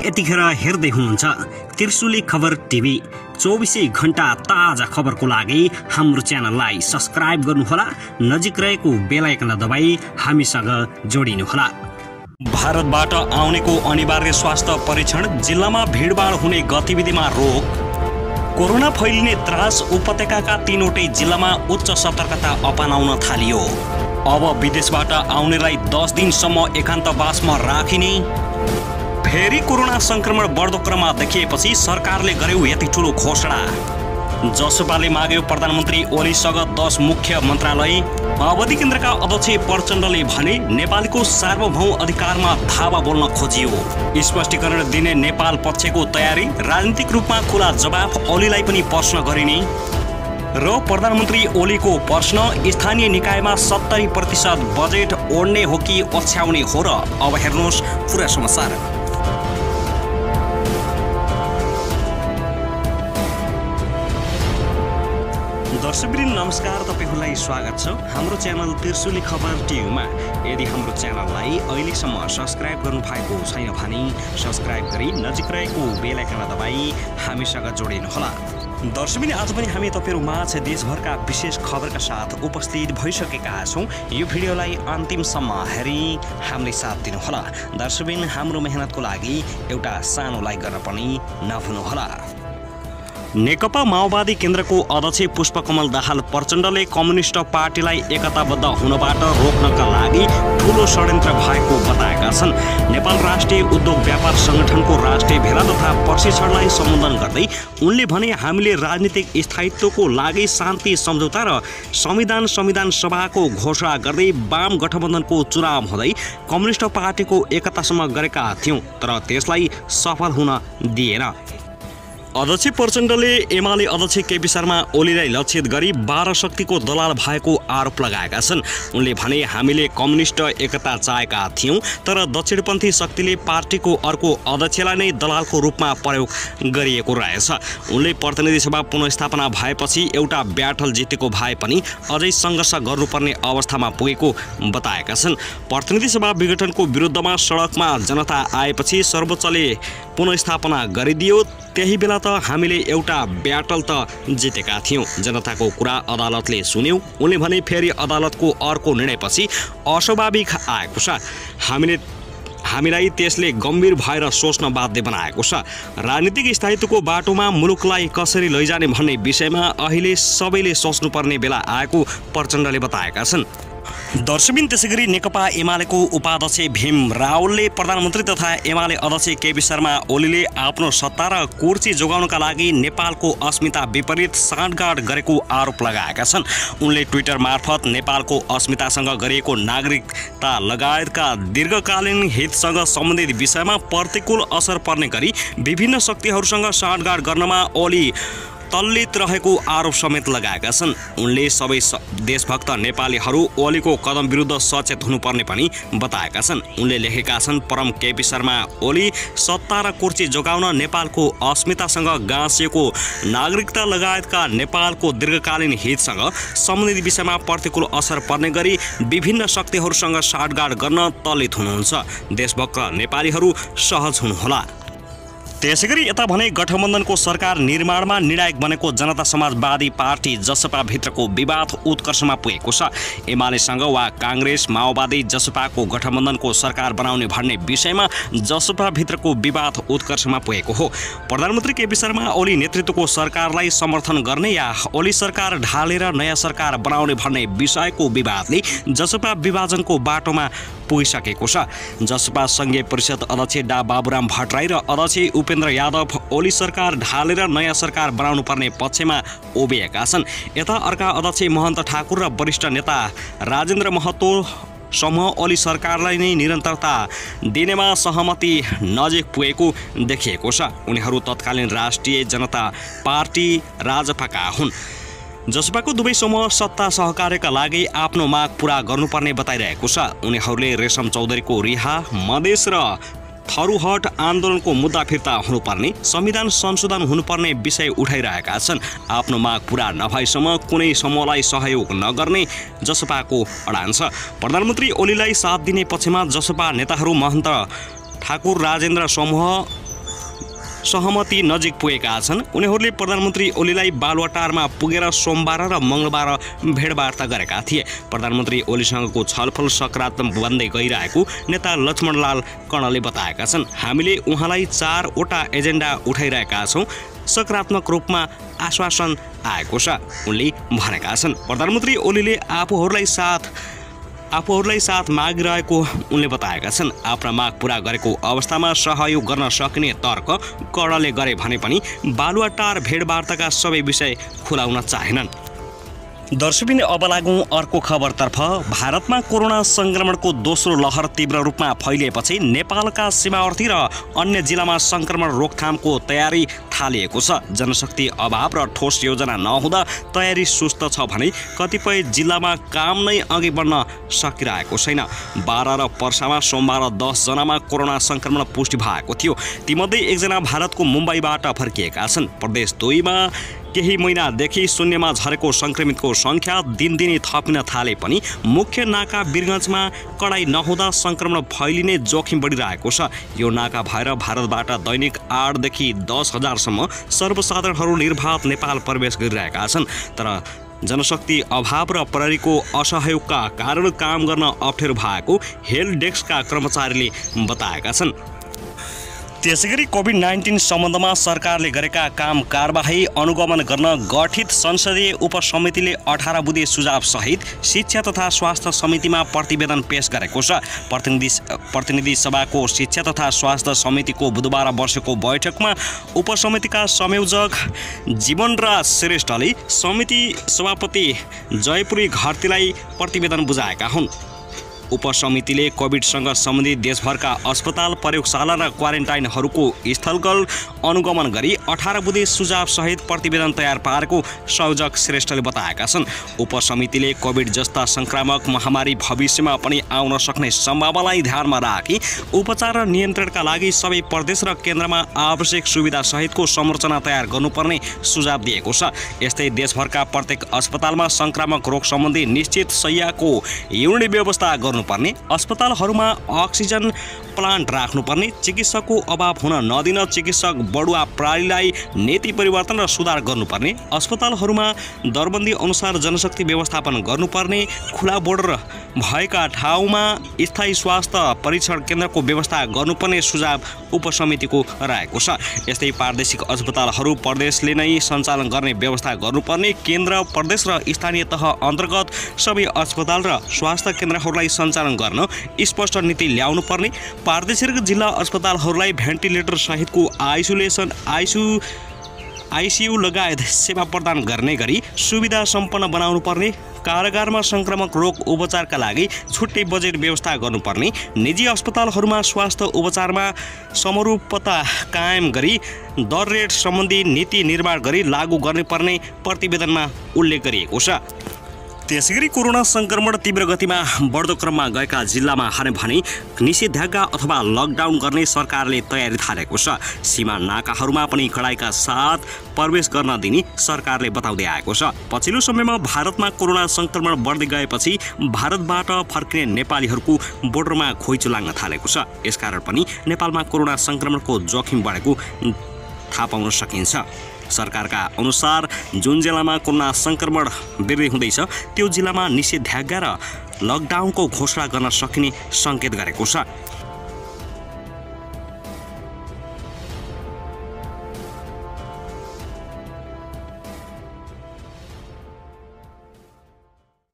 यतिखेर हेर्दै हुनुहुन्छ त्रिशुली खबर टिभी। 24 घण्टा ताजा खबरको लागि हाम्रो च्यानललाई सब्स्क्राइब गर्नुहोला, नजिक रहेको बेल आइकन दबाई हामीसँग जोडिनुहोला। भारतबाट आउनेको अनिवार्य स्वास्थ्य परीक्षण, जिल्लामा भिडभाड हुने गतिविधिमा रोक, कोरोना फैलिने त्रास, उपत्यकाका 3वटै जिल्लामा उच्च सतर्कता अपनाउन थालियो। अब विदेशबाट आउनेलाई 10 दिनसम्म एकान्तवासमा राखिने। फेरि कोरोना संक्रमण बढ्दो क्रममा देखिएपछि सरकारले गर्यो यति ठुलो घोषणा। जसपाले माग्यो प्रधानमन्त्री ओलीसँग 10 मुख्य मन्त्रालय। माओवादी केन्द्रका अध्यक्ष प्रचण्डले भने नेपालको सार्वभौम अधिकारमा धावा बोल्न खोजियो। स्पष्टीकरण दिने नेपाल पक्षको तयारी, राजनीतिक रूपमा खुला जवाफ, ओलीलाई पनि प्रश्न गरिने। र प्रधानमन्त्री ओलीको प्रश्न, स्थानीय निकायमा 70% बजेट ओड्ने हो कि ओछ्याउने हो र? अब हेर्नुहोस् पुरा समाचार। दर्शकवृन्द नमस्कार, तपाईहरुलाई स्वागत छ हाम्रो च्यानल त्रिशुली खबर टिभीमा। यदि हाम्रो च्यानललाई अहिलेसम्म सब्स्क्राइब गर्नु भएको छैन भने सब्स्क्राइब गरी नजिक रहेको बेल आइकन दबाई हामीसँग जोडिनुहोला। दर्शकवृन्द आज पनि हामी तपाईहरु माझ देशभरका विशेष खबरका साथ उपस्थित भइसकेका छौं। यो भिडियोलाई अन्तिमसम्म हेरी हामीलाई साथ दिनुहोला। दर्शकवृन्द हाम्रो मेहनतको लागि एउटा सानो लाइक गर्न पनि नभुल्नुहोला। नेकपा माओवादी केन्द्रको अध्यक्ष पुष्पकमल दाहाल प्रचण्डले कम्युनिस्ट पार्टीलाई एकताबद्ध हुनबाट रोक्नका लागि ठूलो षड्यन्त्र भएको बताएका छन्। नेपाल राष्ट्रिय उद्योग व्यापार संगठनको राष्ट्रिय भेला तथा प्रशिक्षणलाई सम्बोधन गर्दै उनले भने हामीले राजनीतिक स्थायित्वको लागि शान्ति सम्झौता र संविधान सभाको घोषणा गर्दै वाम गठबन्धनको चुनाव हुँदै कम्युनिस्ट पार्टीको एकतासम्म गरेका थियौं, तर त्यसलाई सफल हुन दिएन। अध्यक्ष प्रचण्डले एमाले अध्यक्ष केपी शर्मा ओलीलाई लक्षित गरी 12 शक्तिको दलाल भएको आरोप लगाएका छन्। उनले भने हामीले कम्युनिस्ट एकता चाहेका थियौं, तर दक्षिणपन्थी शक्तिले पार्टीको अर्को अध्यक्षलाई नै दलालको रूपमा प्रयोग गरिएको रहेछ। उनले प्रतिनिधि सभा पुनर्स्थापना भएपछि एउटा ब्याटल जितेको भए पनि अझै सङ्घर्ष गर्नुपर्ने अवस्थामा पुगेको बताएका छन्। प्रतिनिधि सभा विघटनको विरुद्धमा सडकमा जनता आएपछि सर्वोच्चले पुनर्स्थापना गरिदियो। त्यही बेला त हामीले एउटा ब्याटल त जितेका थियौं, जनताको कुरा अदालतले सुन्यौं। उनले भने फेरि अदालतको अर्को निर्णयपछि अस्वाभाविक आएको छ। हामीलाई त्यसले गम्भीर भएर सोच्न बाध्य बनाएको छ। राजनीतिक स्थायित्वको बाटोमा मुलुकलाई कसरी लैजाने भन्ने विषयमा अहिले सबैले सोच्नुपर्ने बेला आएको प्रचण्डले बताएका छन्। दर्शकवृन्द त्यसैगरी नेकपा एमालेको उपाध्यक्ष भीम रावलले प्रधानमन्त्री तथा एमाले अध्यक्ष केपी शर्मा ओलीले आफ्नो सत्ता र कुर्सी जोगाउनका लागि नेपालको अस्मिता विपरीत साँठगाँठ गरेको आरोप लगाएका छन्। उनले ट्विटर मार्फत नेपालको अस्मितासँग गरिएको नागरिकता लगायतका दीर्घकालीन हितसँग सम्बन्धित विषयमा प्रतिकूल असर पर्ने गरी विभिन्न शक्तिहरूसँग साँठगाँठ गर्नमा ओली तल्लित रहेको आरोप समेत लगाएका छन्। उनले सबै देशभक्त नेपालीहरू ओलीको कदम विरुद्ध सचेत हुनुपर्ने पनि बताएका छन्। उनले लेखेका छन्, परम केपी शर्मा ओली सत्ता र कुर्सी जोगाउन नेपालको अस्मितासँग गाँसिएको नागरिकता लगायतका नेपालको दीर्घकालीन हितसँग सम्बन्धित विषयमा प्रतिकूल असर पर्ने गरी विभिन्न शक्तिहरूसँग साँठगाँठ गर्न तल्लित हुनुहुन्छ। देशभक्त नेपालीहरू सहज हुनुहोला। त्यसैगरी यता भने गठबन्धनको सरकार निर्माणमा निर्णायक बनेको जनता समाजवादी पार्टी जसपा भित्रको विवाद उत्कर्षमा पुगेको छ। एमालेसँग वा कांग्रेस माओवादी जसपाको गठबन्धनको सरकार बनाउने भन्ने विषयमा जसपा भित्रको विवाद उत्कर्षमा पुगेको हो। प्रधानमन्त्री केपी शर्मा ओली नेतृत्वको सरकारलाई समर्थन गर्ने या ओली सरकार ढालेर नयाँ सरकार बनाउने भन्ने विषयको विवादले जसपा विभाजनको बाटोमा पुगिसकेको छ। जसपा संघीय परिषद अध्यक्ष डा बाबुराम भट्टराई र अध्यक्ष उपेन्द्र यादव ओली सरकार ढालेर नयाँ सरकार बनाउनु पर्ने पक्षमा उभिएका छन्। यता अर्का अध्यक्ष महन्त ठाकुर र वरिष्ठ नेता राजेन्द्र महतो समूह ओली सरकारलाई नै निरन्तरता दिनेमा सहमति नजिक पुगेको देखिएको छ। उनीहरू तत्कालीन राष्ट्रिय जनता पार्टी राजपाका हुन्। जसपाको दुवै समूह सत्ता सहकार्यका लागि आफ्नो माग पूरा गर्नुपर्ने बताइरहेको छ। उनीहरूले रेशम चौधरीको रिहा, मधेस र थरुहट आन्दोलनको मुद्दा फिर्ता हुनुपर्ने, संविधान संशोधन हुनुपर्ने विषय उठाइरहेका छन्। आफ्नो माग पूरा नभएसम्म कुनै समूहलाई सहयोग नगर्ने जसपाको अडान छ। प्रधानमन्त्री ओलीलाई साथ दिने पक्षमा जसपा नेताहरू महन्त ठाकुर राजेन्द्र समूह सहमति नजिक पुगेका छन्। उनीहरूले प्रधानमन्त्री ओलीलाई बालुवाटारमा पुगेर सोमबार र मङ्गलबार भेटवार्ता गरेका थिए। प्रधानमन्त्री ओलीसँगको छलफल सकारात्मक बन्दै गइरहेको नेता लक्ष्मणलाल कर्णले बताएका छन्। हामीले उहाँलाई 4 वटा एजेन्डा उठाइरहेका छौँ, सकारात्मक रूपमा आश्वासन आएको छ उनले भनेका छन्। प्रधानमन्त्री ओलीले आफूहरूलाई साथ मागिरहेको उनले बताएका छन्। आफ्ना माग पूरा गरेको अवस्थामा सहयोग गर्न सकिने तर्क कर्णले गरे भने पनि बालुवाटार भेटवार्ताका सबै विषय खुलाउन चाहेनन्। दर्शकबिन अब लागौँ अर्को खबरतर्फ। भारतमा कोरोना संक्रमणको दोस्रो लहर तीव्र रूपमा फैलिएपछि नेपालका सीमावर्ती र अन्य जिल्लामा संक्रमण रोकथामको तयारी थालिएको छ। जनशक्ति अभाव र ठोस योजना नहुँदा तयारी सुस्त छ भने कतिपय जिल्लामा काम नै अघि बढ्न सकिरहेको छैन। बारा र पर्सामा सोमबार 10 जनामा कोरोना संक्रमण पुष्टि भएको थियो। तीमध्ये 1 जना भारतको मुम्बईबाट फर्किएका छन्। प्रदेश 2 मा केही महिनादेखि शून्यमा झरेको संक्रमितको संख्या दिनदिनै थपिन थाले पनि मुख्य नाका वीरगञ्जमा कडाई नहुँदा संक्रमण फैलिने जोखिम बढिरहेको छ। यो नाका भएर भारतबाट दैनिक 8 देखि 10 हजारसम्म सर्वसाधारणहरू निर्वाध नेपाल प्रवेश गरिरहेका छन्। तर जनशक्ति अभाव र प्रहरीको असहयोगका कारण काम गर्न अप्ठ्यारो भएको हेल्प डेस्कका कर्मचारीले बताएका छन्। त्यसैगरी कोभिड-19 सम्बन्धमा सरकारले गरेका काम कारबाही अनुगमन गर्न गठित संसदीय उपसमितिले 18 बुँदे सुझाव सहित शिक्षा तथा स्वास्थ्य समितिमा प्रतिवेदन पेश गरेको छ। प्रतिनिधि सभाको शिक्षा तथा स्वास्थ्य समितिको बुधबार बसेको बैठकमा उपसमितिका संयोजक जीवनराज श्रेष्ठले समिति सभापति जयपुरी घरतीलाई प्रतिवेदन बुझाएका हुन्। उपसमितिले कोभिडसँग सम्बन्धित देशभरका अस्पताल, प्रयोगशाला र क्वारेन्टाइनहरूको स्थलगत अनुगमन गरी 18 बुँदे सुझाव सहित प्रतिवेदन तयार पारेको संयोजक श्रेष्ठले बताएका छन्। उपसमितिले कोभिड जस्ता संक्रामक महामारी भविष्यमा पनि आउन सक्ने सम्भावनालाई ध्यानमा राखी उपचार र नियन्त्रणका लागि सबै प्रदेश र केन्द्रमा आवश्यक सुविधा सहितको संरचना तयार गर्नुपर्ने सुझाव दिएको छ। यस्तै देशभरका प्रत्येक अस्पतालमा संक्रामक रोग सम्बन्धी निश्चित शय्याको युनिट व्यवस्था गर्नुपर्ने, अस्पतालहरूमा अक्सिजन प्लान्ट राख्नुपर्ने, चिकित्सकको अभाव हुन नदिन चिकित्सक बढुवा प्रणालीलाई नीति परिवर्तन र सुधार गर्नुपर्ने, अस्पतालहरूमा दरबन्दी अनुसार जनशक्ति व्यवस्थापन गर्नुपर्ने, खुला बोर्डर भएका ठाउँमा स्थायी स्वास्थ्य परीक्षण केन्द्रको व्यवस्था गर्नुपर्ने सुझाव उपसमितिको रहेको छ। यस्तै प्रादेशिक अस्पतालहरू प्रदेशले नै सञ्चालन गर्ने व्यवस्था गर्नुपर्ने, केन्द्र, प्रदेश र स्थानीय तह अन्तर्गत सबै अस्पताल र स्वास्थ्य केन्द्रहरूलाई सञ्चालन गर्न स्पष्ट नीति ल्याउनु पर्ने, प्रादेशिक जिल्ला अस्पतालहरूलाई भेन्टिलेटर सहितको आइसियु लगायत सेवा प्रदान गर्ने गरी सुविधा सम्पन्न बनाउनु पर्ने, कारागारमा संक्रामक रोग उपचारका लागि छुट्टै बजेट व्यवस्था गर्नुपर्ने, निजी अस्पतालहरूमा स्वास्थ्य उपचारमा समरूपता कायम गरी दर रेट सम्बन्धी नीति निर्माण गरी लागू गर्नुपर्ने प्रतिवेदनमा उल्लेख गरिएको छ। त्यसैगरी कोरोना संक्रमण तीव्र गतिमा बढ्दो क्रममा गएका जिल्लामा भने निषेधाज्ञा अथवा लकडाउन गर्ने सरकारले तयारी थालेको छ। सीमा नाकाहरूमा पनि कडाइका साथ प्रवेश गर्न दिने सरकारले बताउँदै आएको छ। पछिल्लो समयमा भारतमा कोरोना संक्रमण बढ्दै गएपछि भारतबाट फर्किने नेपालीहरूको बोर्डरमा खोइचो लाग्न थालेको छ। यसकारण पनि नेपालमा कोरोना संक्रमणको जोखिम बढेको थाहा पाउन सकिन्छ। सरकारका अनुसार जुन जिल्लामा कोरोना संक्रमण वृद्धि हुँदैछ त्यो जिल्लामा निषेधाज्ञा र लकडाउनको घोषणा गर्न सकिने सङ्केत गरेको छ।